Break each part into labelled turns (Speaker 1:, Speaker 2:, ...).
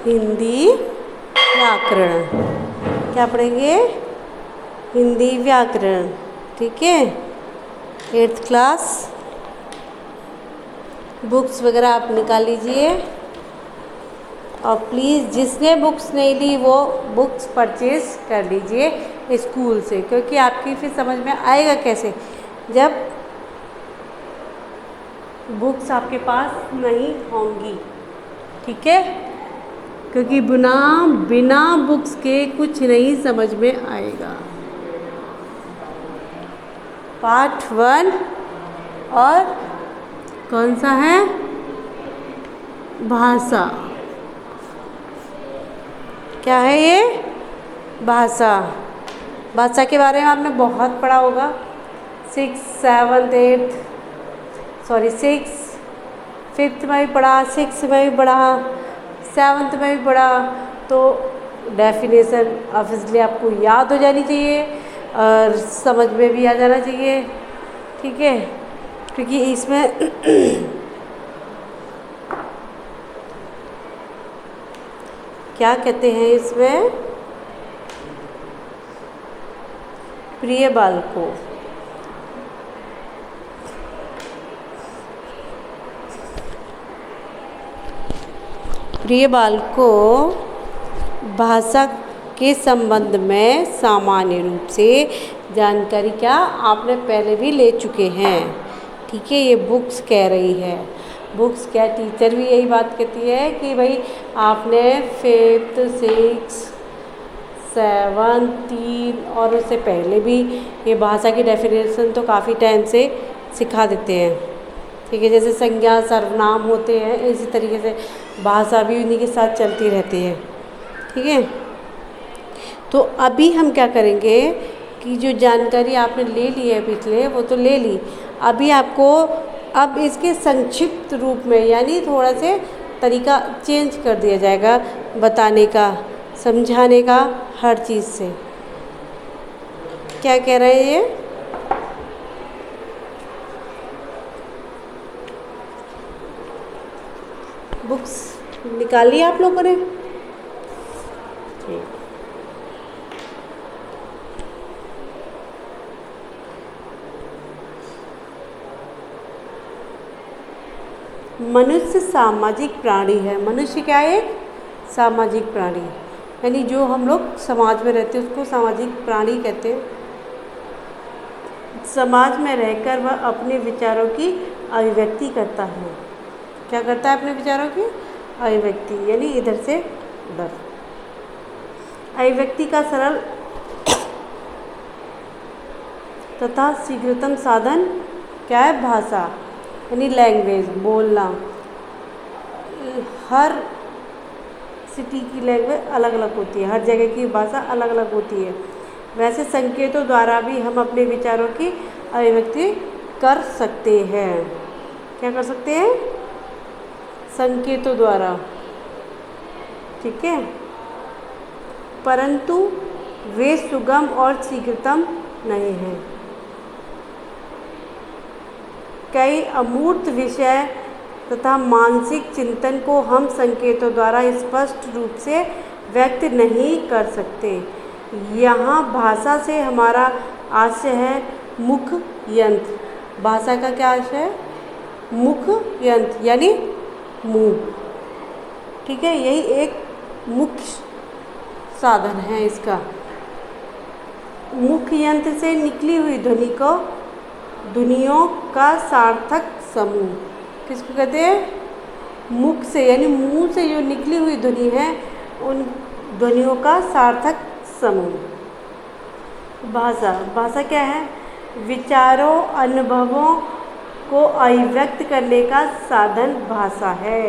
Speaker 1: हिंदी व्याकरण। क्या पढ़ेंगे? हिंदी व्याकरण। ठीक है, 8th क्लास। बुक्स वगैरह आप निकाल लीजिए और प्लीज़ जिसने बुक्स नहीं ली वो बुक्स परचेज कर लीजिए स्कूल से, क्योंकि आपकी फिर समझ में आएगा कैसे जब बुक्स आपके पास नहीं होंगी। ठीक है, क्योंकि बिना बुक्स के कुछ नहीं समझ में आएगा। पार्ट 1 और कौन सा है? भाषा। क्या है ये? भाषा। भाषा के बारे में आपने बहुत पढ़ा होगा। 5th में भी पढ़ा, 6th में भी पढ़ा, 7th में भी पढ़ा। तो डेफिनेशन ऑब्वियसली आपको याद हो जानी चाहिए और समझ में भी आ जाना चाहिए। ठीक है, क्योंकि इसमें क्या कहते हैं इसमें? प्रिय बालकों, भाषा के संबंध में सामान्य रूप से जानकारी क्या आपने पहले भी ले चुके हैं। ठीक है, ये बुक्स कह रही है। बुक्स क्या, टीचर भी यही बात कहती है कि भाई आपने 5th 6th 7th 3 और उससे पहले भी ये भाषा की डेफिनेशन तो काफ़ी टाइम से सिखा देते हैं। ठीक है, जैसे संज्ञा सर्वनाम होते हैं, इसी तरीके से भाषा भी उन्हीं के साथ चलती रहती है। ठीक है, तो अभी हम क्या करेंगे कि जो जानकारी आपने ले ली है पिछले, वो तो ले ली। अभी आपको अब इसके संक्षिप्त रूप में, यानी थोड़ा से तरीका चेंज कर दिया जाएगा बताने का, समझाने का, हर चीज़ से। क्या कह रहे हैं ये? बुक्स निकाली आप लोगों ने? ठीक। मनुष्य सामाजिक प्राणी है। मनुष्य क्या है? एक सामाजिक प्राणी, यानी जो हम लोग समाज में रहते हैं उसको सामाजिक प्राणी कहते हैं। समाज में रहकर वह अपने विचारों की अभिव्यक्ति करता है। क्या करता है? अपने विचारों की अभिव्यक्ति, यानी इधर से उधर। अभिव्यक्ति का सरल तथा शीघ्रतम साधन क्या है? भाषा, यानी लैंग्वेज, बोलना। हर सिटी की लैंग्वेज अलग अलग होती है, हर जगह की भाषा अलग अलग होती है। वैसे संकेतों द्वारा भी हम अपने विचारों की अभिव्यक्ति कर सकते हैं। क्या कर सकते हैं? संकेतों द्वारा। ठीक है, परंतु वे सुगम और शीघ्रतम नहीं हैं। कई अमूर्त विषय तथा मानसिक चिंतन को हम संकेतों द्वारा स्पष्ट रूप से व्यक्त नहीं कर सकते। यहाँ भाषा से हमारा आशय है मुख यंत्र। भाषा का क्या आशय है? मुख यंत्र, यानी मुंह। ठीक है, यही एक मुख्य साधन है इसका। मुख यंत्र से निकली हुई ध्वनि को ध्वनियों का सार्थक समूह। किसको कहते हैं? मुख से, यानी मुंह से जो निकली हुई ध्वनि है उन ध्वनियों का सार्थक समूह। भाषा क्या है? विचारों, अनुभवों को अभिव्यक्त करने का साधन भाषा है।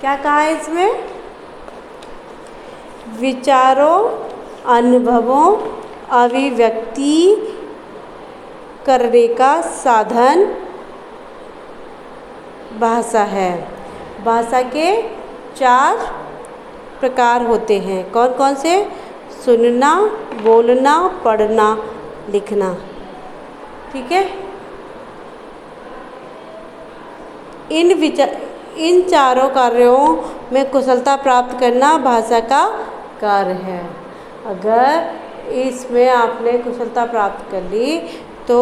Speaker 1: क्या कहा है इसमें? विचारों, अनुभवों, अभिव्यक्ति करने का साधन भाषा है। भाषा के 4 प्रकार होते हैं। कौन कौन से? सुनना, बोलना, पढ़ना, लिखना। ठीक है, इन चारों कार्यों में कुशलता प्राप्त करना भाषा का कार्य है। अगर इसमें आपने कुशलता प्राप्त कर ली तो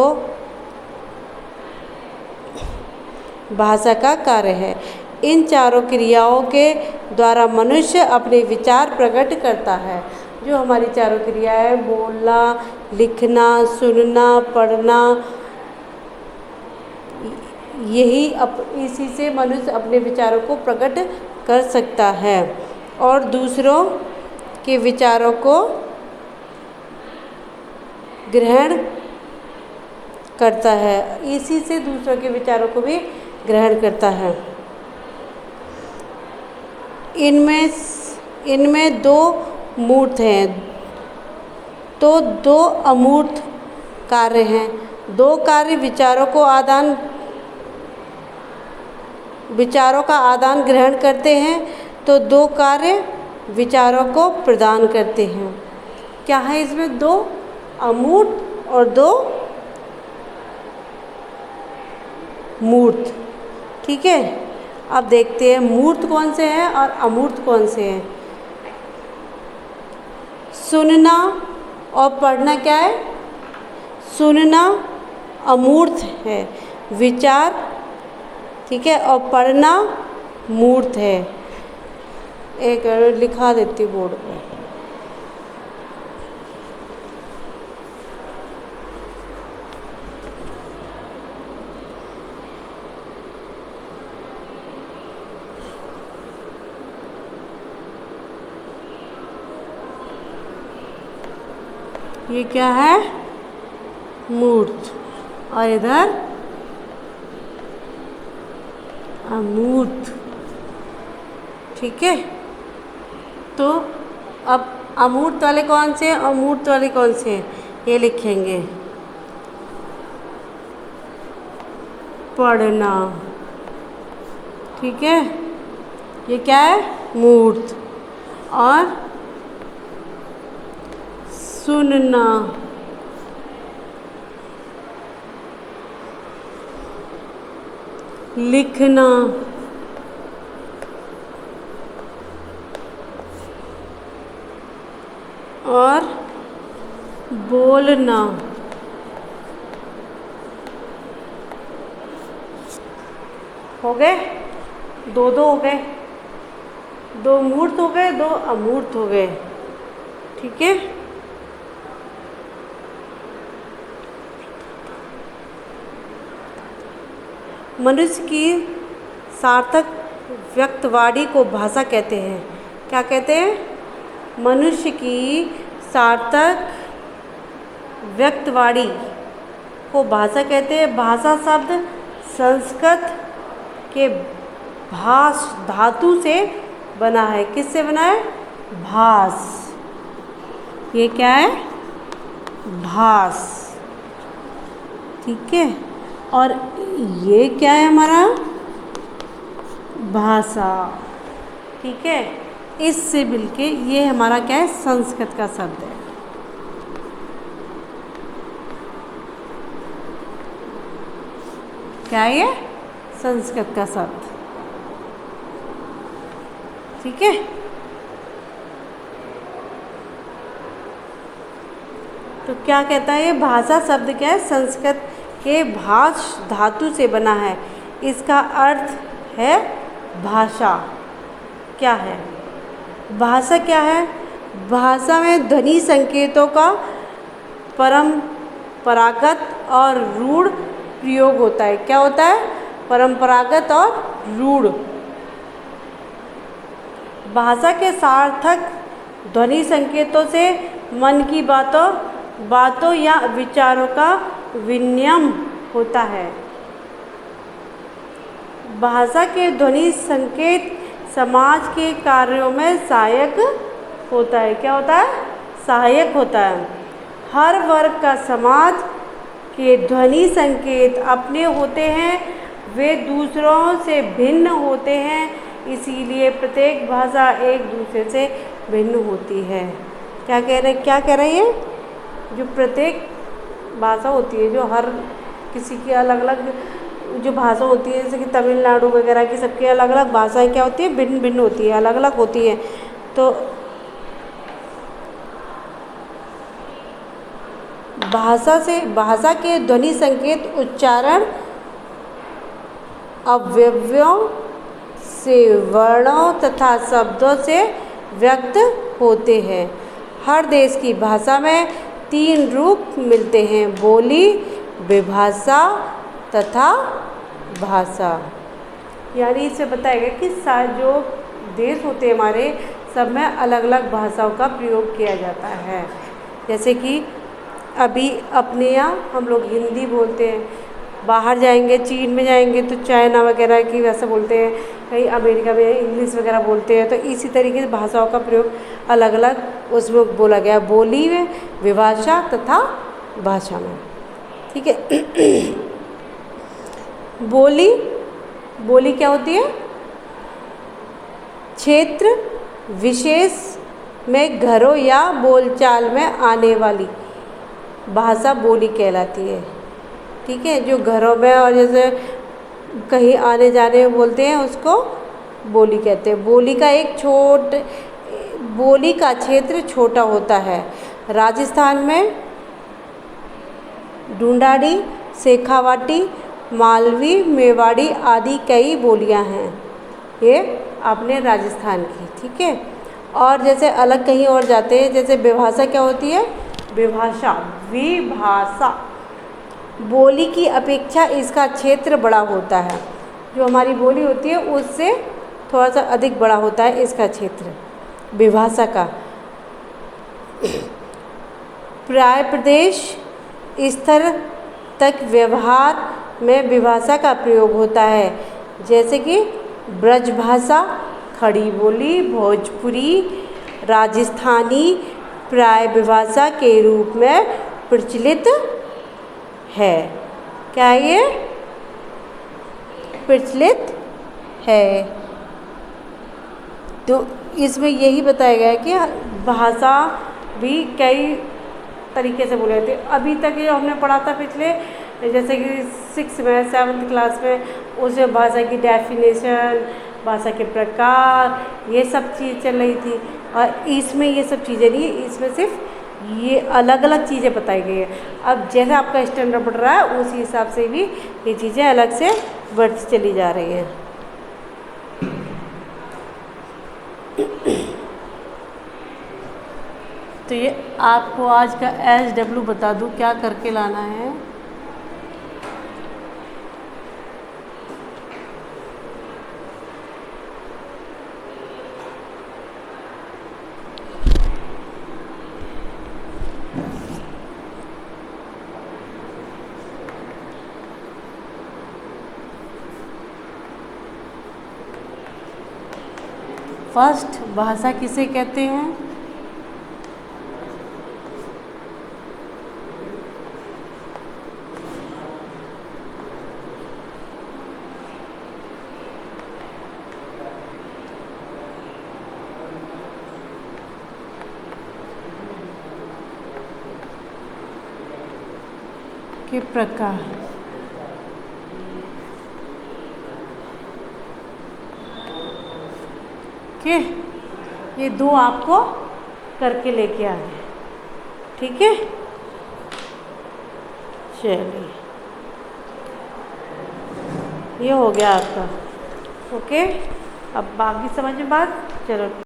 Speaker 1: भाषा का कार्य है। इन चारों क्रियाओं के द्वारा मनुष्य अपने विचार प्रकट करता है। जो हमारी चारों क्रिया है, बोलना, लिखना, सुनना, पढ़ना, इसी से मनुष्य अपने विचारों को प्रकट कर सकता है और दूसरों के विचारों को ग्रहण करता है। इसी से दूसरों के विचारों को भी ग्रहण करता है। इनमें दो मूर्त हैं तो दो अमूर्त कार्य हैं। दो कार्य विचारों का आदान ग्रहण करते हैं तो दो कार्य विचारों को प्रदान करते हैं। क्या है इसमें? दो अमूर्त और दो मूर्त। ठीक है, अब देखते हैं मूर्त कौन से हैं और अमूर्त कौन से हैं। सुनना और पढ़ना क्या है? सुनना अमूर्त है, विचार, ठीक है, और पढ़ना मूर्त है। एक लिखा देती हूँ बोर्ड पे। ये क्या है? मूर्त, और इधर अमूर्त। ठीक है, तो अब अमूर्त वाले कौन से हैं, अमूर्त वाले कौन से हैं, ये लिखेंगे। पढ़ना, ठीक है, ये क्या है? मूर्त। और सुनना, लिखना, और बोलना। हो गए? दो दो हो गए, दो मूर्त हो गए, दो अमूर्त हो गए। ठीक है, मनुष्य की सार्थक व्यक्तवाणी को भाषा कहते हैं। क्या कहते हैं? मनुष्य की सार्थक व्यक्तवाणी को भाषा कहते हैं। भाषा शब्द संस्कृत के भाष धातु से बना है। किससे बना है? भास। ये क्या है? भास। ठीक है, और ये क्या है हमारा? भाषा। ठीक है, इससे मिलके ये हमारा क्या है? संस्कृत का शब्द है। क्या है ये? संस्कृत का शब्द। ठीक है, तो क्या कहता है ये? भाषा शब्द क्या है? संस्कृत के भाष धातु से बना है। इसका अर्थ है भाषा। क्या है भाषा? क्या है भाषा? में ध्वनि संकेतों का परंपरागत और रूढ़ प्रयोग होता है। क्या होता है? परंपरागत और रूढ़। भाषा के सार्थक ध्वनि संकेतों से मन की बातों या विचारों का विनिमय होता है। भाषा के ध्वनि संकेत समाज के कार्यों में सहायक होता है। क्या होता है? सहायक होता है। हर वर्ग का समाज के ध्वनि संकेत अपने होते हैं, वे दूसरों से भिन्न होते हैं, इसीलिए प्रत्येक भाषा एक दूसरे से भिन्न होती है। क्या कह रहे हैं? जो प्रत्येक भाषा होती है, जो हर किसी की अलग अलग जो भाषा होती है, जैसे कि तमिलनाडु वगैरह की सबकी अलग अलग भाषाएं क्या होती है, भिन्न भिन्न होती है, अलग अलग होती है। तो भाषा के ध्वनि संकेत उच्चारण अवयवों से, वर्णों तथा शब्दों से व्यक्त होते हैं। हर देश की भाषा में 3 रूप मिलते हैं: बोली, विभाषा तथा भाषा। यानी इससे बताया गया कि जो देश होते हैं हमारे, सब में अलग अलग भाषाओं का प्रयोग किया जाता है। जैसे कि अभी अपने यहाँ हम लोग हिंदी बोलते हैं, बाहर जाएंगे, चीन में जाएंगे तो चाइना वगैरह की वैसे बोलते हैं, कहीं अमेरिका में इंग्लिश वगैरह बोलते हैं। तो इसी तरीके से भाषाओं का प्रयोग अलग अलग उसमें बोला गया है, बोली में, विभाषा तथा भाषा में। ठीक है। बोली क्या होती है? क्षेत्र विशेष में घरों या बोलचाल में आने वाली भाषा बोली कहलाती है। ठीक है, जो घरों में और जैसे कहीं आने जाने में बोलते हैं उसको बोली कहते हैं। बोली का क्षेत्र छोटा होता है। राजस्थान में ढूंढाड़ी, शेखावाटी, मालवी, मेवाड़ी आदि कई बोलियां हैं, ये अपने राजस्थान की। ठीक है, और जैसे अलग कहीं और जाते हैं, जैसे विभाषा क्या होती है? विभाषा बोली की अपेक्षा इसका क्षेत्र बड़ा होता है। जो हमारी बोली होती है उससे थोड़ा सा अधिक बड़ा होता है इसका क्षेत्र विभाषा का। प्राय प्रदेश स्तर तक व्यवहार में विभाषा का प्रयोग होता है, जैसे कि ब्रजभाषा, खड़ी बोली, भोजपुरी, राजस्थानी प्राय विभाषा के रूप में प्रचलित है। क्या ये प्रचलित है? तो इसमें यही बताया गया है कि भाषा भी कई तरीके से बोले जाते हैं। अभी तक ये हमने पढ़ा था पिछले, जैसे कि 6 में 7th क्लास में, उसमें भाषा की डेफिनेशन, भाषा के प्रकार, ये सब चीज़ चल रही थी। और इसमें ये सब चीज़ें नहीं, इसमें सिर्फ ये अलग अलग चीज़ें बताई गई है। अब जैसे आपका स्टैंडर्ड बढ़ रहा है उसी हिसाब से भी ये चीज़ें अलग से बढ़ती चली जा रही हैं। तो ये आपको आज का SW बता दूं क्या करके लाना है। फर्स्ट, भाषा किसे कहते हैं? के प्रकार। के ये 2 आपको करके लेके आ गए। ठीक है, चलिए ये हो गया आपका। ओके, अब बाकी समझ में बात। चलो।